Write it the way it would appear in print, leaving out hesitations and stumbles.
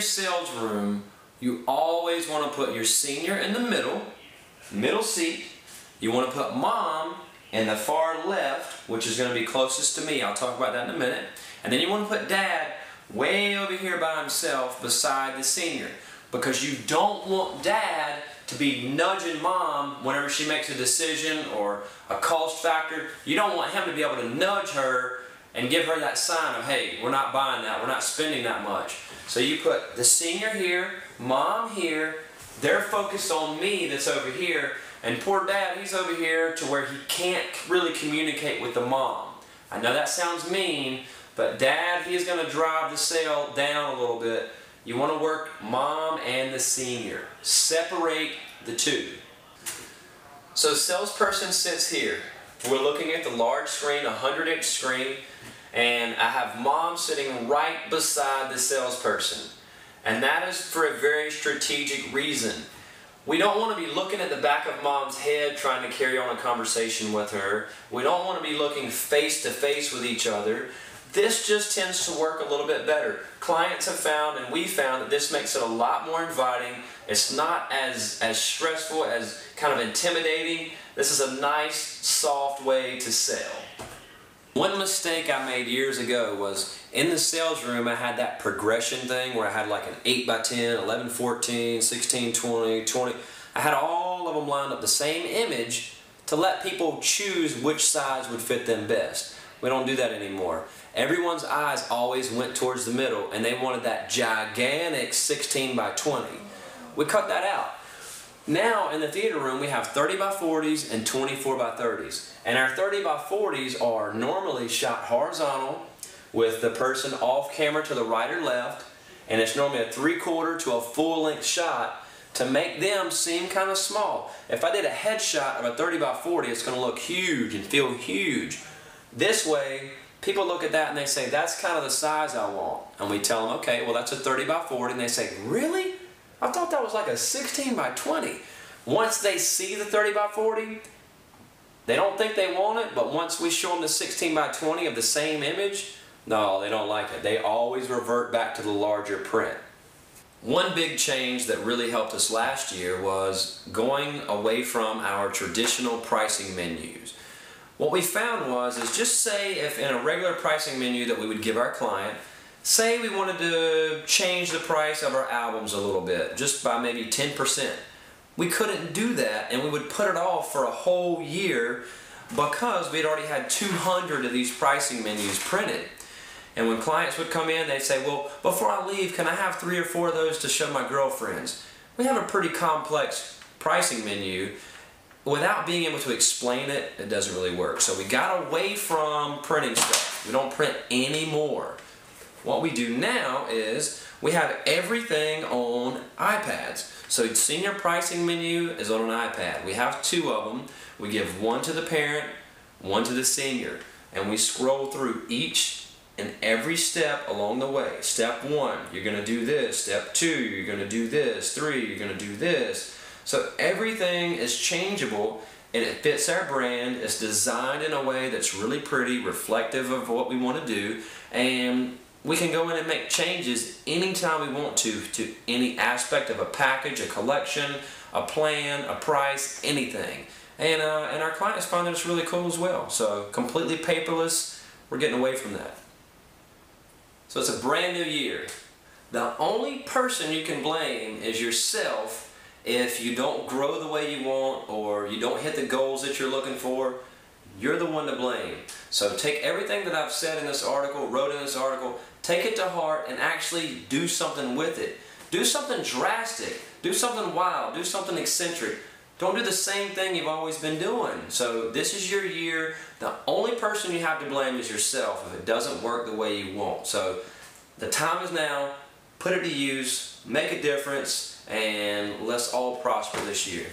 sales room, you always want to put your senior in the middle seat. You want to put mom in the far left, which is going to be closest to me. I'll talk about that in a minute. And then you want to put dad way over here by himself beside the senior, because you don't want dad to be nudging mom whenever she makes a decision or a cost factor. You don't want him to be able to nudge her and give her that sign of, hey, we're not buying that, we're not spending that much. So you put the senior here, mom here, they're focused on me that's over here, and poor dad, he's over here to where he can't really communicate with the mom. I know that sounds mean, but dad, he's going to drive the sale down a little bit. You want to work mom and the senior. Separate the two. So the salesperson sits here. We're looking at the large screen, a 100-inch screen, and I have mom sitting right beside the salesperson. And that is for a very strategic reason. We don't want to be looking at the back of mom's head trying to carry on a conversation with her. We don't want to be looking face to face with each other. This just tends to work a little bit better. Clients have found, and we found, that this makes it a lot more inviting. It's not as stressful, as kind of intimidating. This is a nice, soft way to sell. One mistake I made years ago was in the sales room I had that progression thing where I had like an 8x10, 11-14, 16-20, 20. I had all of them lined up the same image to let people choose which size would fit them best. We don't do that anymore. Everyone's eyes always went towards the middle, and they wanted that gigantic 16x20. We cut that out. Now in the theater room we have 30x40s and 24x30s. And our 30x40s are normally shot horizontal with the person off camera to the right or left, and it's normally a 3/4 to a full-length shot to make them seem kind of small. If I did a headshot of a 30x40, it's going to look huge and feel huge. This way, people look at that and they say, that's kind of the size I want. And we tell them, okay, well that's a 30x40, and they say, really? I thought that was like a 16x20. Once they see the 30x40, they don't think they want it, but once we show them the 16x20 of the same image, no, they don't like it. They always revert back to the larger print. One big change that really helped us last year was going away from our traditional pricing menus. What we found is just say if in a regular pricing menu that we would give our client, say we wanted to change the price of our albums a little bit, just by maybe 10%. We couldn't do that, and we would put it off for a whole year because we'd already had 200 of these pricing menus printed. And when clients would come in, they'd say, well, before I leave, can I have 3 or 4 of those to show my girlfriends? We have a pretty complex pricing menu. Without being able to explain it, it doesn't really work. So we got away from printing stuff. We don't print anymore. What we do now is we have everything on iPads. So the senior pricing menu is on an iPad. We have 2 of them. We give one to the parent, one to the senior. And we scroll through each and every step along the way. Step 1, you're going to do this. Step 2, you're going to do this. 3, you're going to do this. So everything is changeable, and it fits our brand. It's designed in a way that's really pretty, reflective of what we want to do, and we can go in and make changes anytime we want to any aspect of a package, a collection, a plan, a price, anything. And our clients find that it's really cool as well. So completely paperless, we're getting away from that. So it's a brand new year. The only person you can blame is yourself if you don't grow the way you want or you don't hit the goals that you're looking for. You're the one to blame. So take everything that I've said in this article, wrote in this article, take it to heart and actually do something with it. Do something drastic. Do something wild. Do something eccentric. Don't do the same thing you've always been doing. So this is your year. The only person you have to blame is yourself if it doesn't work the way you want. So the time is now. Put it to use. Make a difference. And let's all prosper this year.